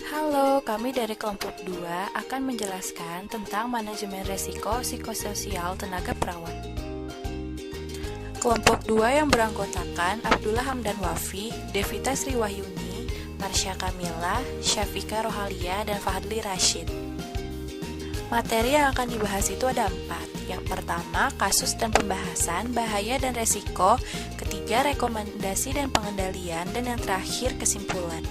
Halo, kami dari kelompok 2 akan menjelaskan tentang manajemen resiko psikososial tenaga perawat. Kelompok 2 yang beranggotakan Abdullah Hamdan Wafi, Devita Sriwahyuni, Marsha Kamila, Syafika Rohalia, dan Fahadli Rashid. Materi yang akan dibahas itu ada 4. Yang pertama, kasus dan pembahasan, bahaya dan resiko. Ketiga, rekomendasi dan pengendalian. Dan yang terakhir, kesimpulan.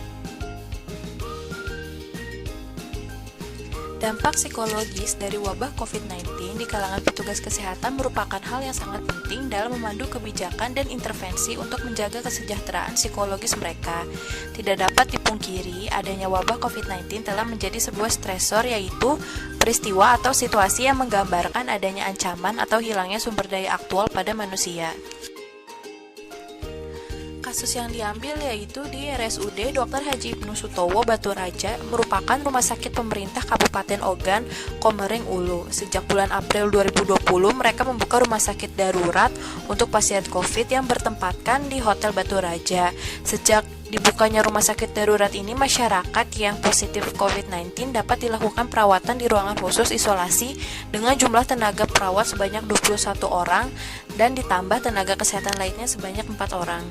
Dampak psikologis dari wabah COVID-19 di kalangan petugas kesehatan merupakan hal yang sangat penting dalam memandu kebijakan dan intervensi untuk menjaga kesejahteraan psikologis mereka. Tidak dapat dipungkiri, adanya wabah COVID-19 telah menjadi sebuah stresor, yaitu peristiwa atau situasi yang menggambarkan adanya ancaman atau hilangnya sumber daya aktual pada manusia. Kasus yang diambil yaitu di RSUD Dr. Haji Ibnu Sutowo Batu Raja, merupakan rumah sakit pemerintah Kabupaten Ogan, Komering Ulu. Sejak bulan April 2020, mereka membuka rumah sakit darurat untuk pasien COVID yang bertempatkan di Hotel Batu Raja. Sejak dibukanya rumah sakit darurat ini, masyarakat yang positif COVID-19 dapat dilakukan perawatan di ruangan khusus isolasi dengan jumlah tenaga perawat sebanyak 21 orang dan ditambah tenaga kesehatan lainnya sebanyak 4 orang.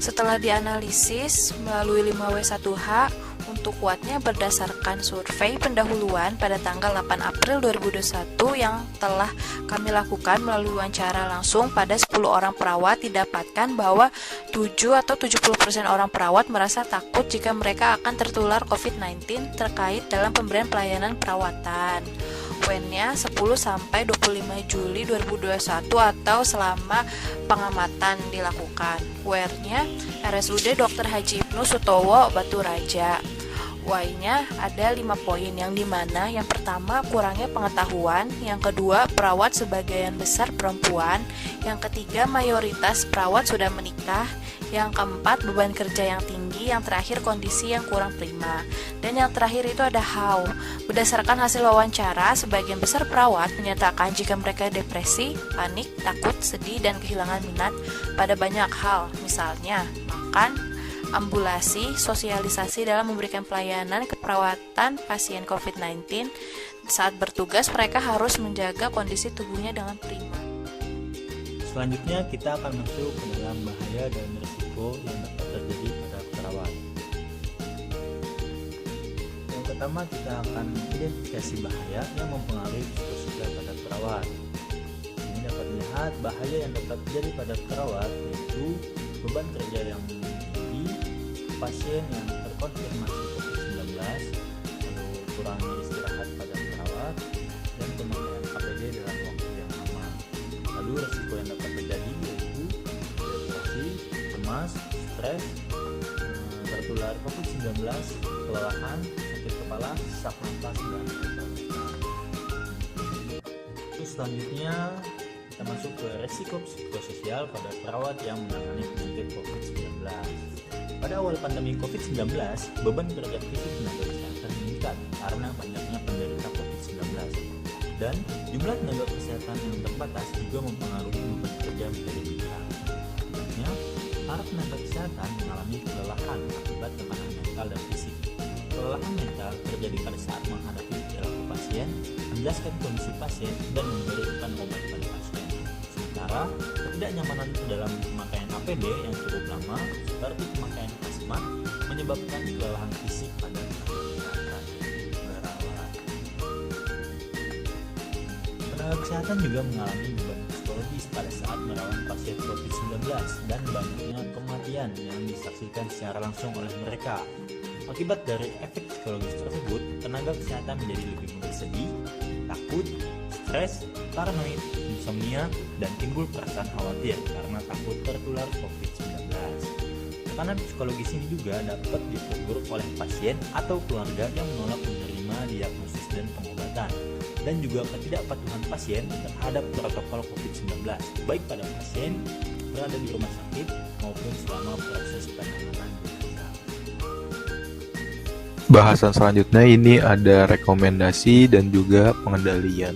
Setelah dianalisis melalui 5W1H untuk kuatnya berdasarkan survei pendahuluan pada tanggal 8 April 2021 yang telah kami lakukan melalui wawancara langsung pada 10 orang perawat, didapatkan bahwa 7 atau 70% orang perawat merasa takut jika mereka akan tertular COVID-19 terkait dalam pemberian pelayanan perawatan. UN-nya 10-25 Juli 2021 atau selama pengamatan dilakukan. WR-nya RSUD Dr. Haji Ibnu Sutowo Batu Raja. Y-nya ada 5 poin, yang dimana yang pertama kurangnya pengetahuan, yang kedua perawat sebagian besar perempuan, yang ketiga mayoritas perawat sudah menikah, yang keempat beban kerja yang tinggi, yang terakhir kondisi yang kurang prima, dan yang terakhir itu ada how. Berdasarkan hasil wawancara, sebagian besar perawat menyatakan jika mereka depresi, panik, takut, sedih, dan kehilangan minat pada banyak hal, misalnya makan, ambulasi, sosialisasi dalam memberikan pelayanan keperawatan pasien COVID-19. Saat bertugas, mereka harus menjaga kondisi tubuhnya dengan prima. Selanjutnya kita akan masuk ke dalam bahaya dan risiko yang dapat terjadi pada perawat. Yang pertama, kita akan identifikasi bahaya yang mempengaruhi psikososial pada perawat. Ini dapat dilihat bahaya yang dapat terjadi pada perawat, yaitu beban kerja yang tinggi, pasien yang terkonfirmasi COVID-19, lalu kurangnya istirahat pada perawat, dan pemakaian APD dalam waktu yang lama. Lalu risiko yang dapat terjadi yaitu depresi, cemas, stres, tertular COVID-19, kelelahan, sakit kepala, sesak napas, dan selanjutnya kita masuk ke risiko psikososial pada perawat yang menangani penyakit COVID-19. Pada awal pandemi COVID-19, beban kerja fisik tenaga kesehatan meningkat karena banyaknya penderita COVID-19, dan jumlah tenaga kesehatan yang terbatas juga mempengaruhi beban kerja menjadi besar. Akibatnya, para tenaga kesehatan mengalami kelelahan akibat tekanan mental dan fisik. Kelelahan mental terjadi pada saat menghadapi perilaku pasien, menjelaskan kondisi pasien, dan memberikan obat pada pasien. Sementara, ketidaknyamanan dalam pemakaian APD yang cukup lama, seperti pemakaian hazmat, menyebabkan kelelahan fisik pada tenaga perawat. Tenaga kesehatan juga mengalami beban psikologis pada saat merawat pasien COVID-19 dan banyaknya kematian yang disaksikan secara langsung oleh mereka. Akibat dari efek psikologis tersebut, tenaga kesehatan menjadi lebih mudah sedih, takut, stres, paranoid, insomnia, dan timbul perasaan khawatir karena takut tertular COVID-19. Tekanan psikologis ini juga dapat ditegur oleh pasien atau keluarga yang menolak menerima diagnosis dan pengobatan, dan juga ketidakpatuhan pasien terhadap protokol COVID-19, baik pada pasien berada di rumah sakit maupun selama proses penanganan jenazah. Bahasan selanjutnya ini ada rekomendasi dan juga pengendalian.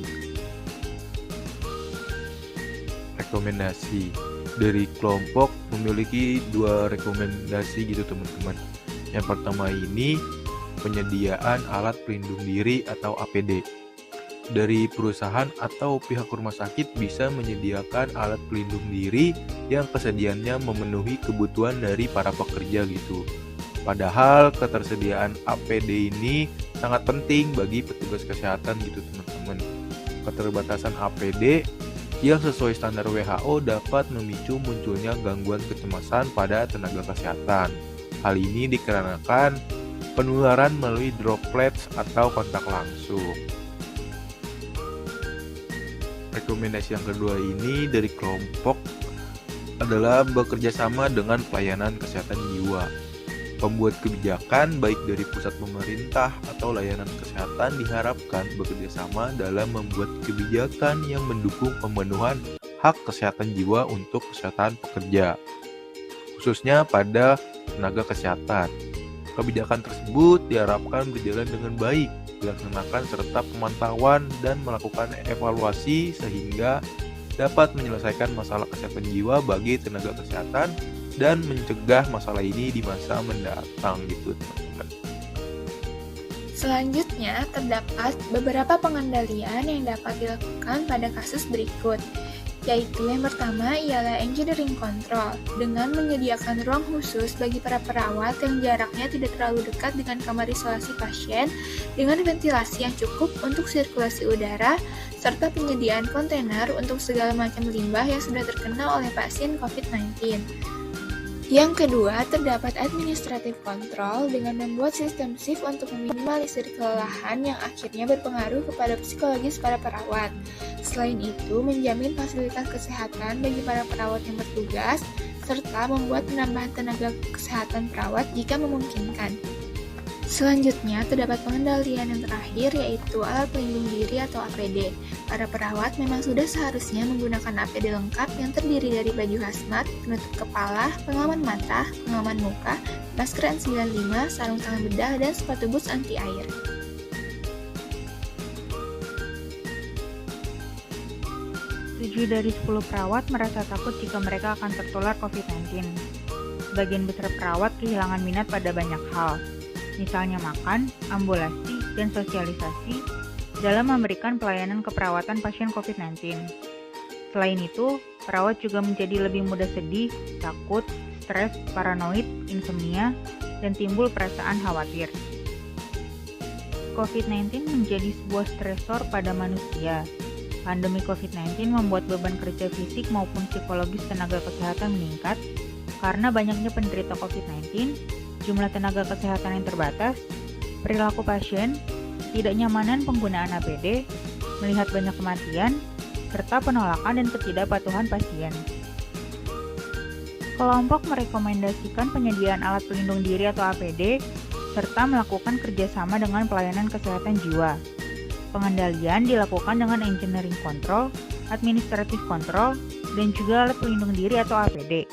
Rekomendasi dari kelompok memiliki dua rekomendasi gitu teman-teman. Yang pertama ini penyediaan alat pelindung diri atau APD. Dari perusahaan atau pihak rumah sakit bisa menyediakan alat pelindung diri yang kesediaannya memenuhi kebutuhan dari para pekerja gitu. Padahal ketersediaan APD ini sangat penting bagi petugas kesehatan gitu teman-teman. Keterbatasan APD yang sesuai standar WHO dapat memicu munculnya gangguan kecemasan pada tenaga kesehatan. Hal ini dikarenakan penularan melalui droplets atau kontak langsung. Rekomendasi yang kedua ini dari kelompok adalah bekerja sama dengan pelayanan kesehatan jiwa. Pembuat kebijakan baik dari pusat pemerintah atau layanan kesehatan diharapkan bekerja sama dalam membuat kebijakan yang mendukung pemenuhan hak kesehatan jiwa untuk kesehatan pekerja, khususnya pada tenaga kesehatan. Kebijakan tersebut diharapkan berjalan dengan baik, dilaksanakan serta pemantauan dan melakukan evaluasi sehingga dapat menyelesaikan masalah kesehatan jiwa bagi tenaga kesehatan dan mencegah masalah ini di masa mendatang gitu teman-teman. Selanjutnya, terdapat beberapa pengendalian yang dapat dilakukan pada kasus berikut, yaitu yang pertama ialah engineering control, dengan menyediakan ruang khusus bagi para perawat yang jaraknya tidak terlalu dekat dengan kamar isolasi pasien, dengan ventilasi yang cukup untuk sirkulasi udara, serta penyediaan kontainer untuk segala macam limbah yang sudah terkena oleh pasien COVID-19. Yang kedua, terdapat administrative control dengan membuat sistem shift untuk meminimalisir kelelahan yang akhirnya berpengaruh kepada psikologis para perawat. Selain itu, menjamin fasilitas kesehatan bagi para perawat yang bertugas, serta membuat penambahan tenaga kesehatan perawat jika memungkinkan. Selanjutnya, terdapat pengendalian yang terakhir yaitu alat pelindung diri atau APD. Para perawat memang sudah seharusnya menggunakan APD lengkap yang terdiri dari baju hazmat, penutup kepala, pengaman mata, pengaman muka, masker N95, sarung tangan bedah, dan sepatu boots anti air. Tujuh dari 10 perawat merasa takut jika mereka akan tertular COVID-19. Sebagian besar perawat kehilangan minat pada banyak hal, misalnya makan, ambulasi, dan sosialisasi dalam memberikan pelayanan keperawatan pasien COVID-19. Selain itu, perawat juga menjadi lebih mudah sedih, takut, stres, paranoid, insomnia, dan timbul perasaan khawatir. COVID-19 menjadi sebuah stresor pada manusia. Pandemi COVID-19 membuat beban kerja fisik maupun psikologis tenaga kesehatan meningkat karena banyaknya penderita COVID-19, jumlah tenaga kesehatan yang terbatas, perilaku pasien, ketidaknyamanan penggunaan APD, melihat banyak kematian, serta penolakan dan ketidakpatuhan pasien. Kelompok merekomendasikan penyediaan alat pelindung diri atau APD, serta melakukan kerjasama dengan pelayanan kesehatan jiwa. Pengendalian dilakukan dengan engineering control, administrative control, dan juga alat pelindung diri atau APD.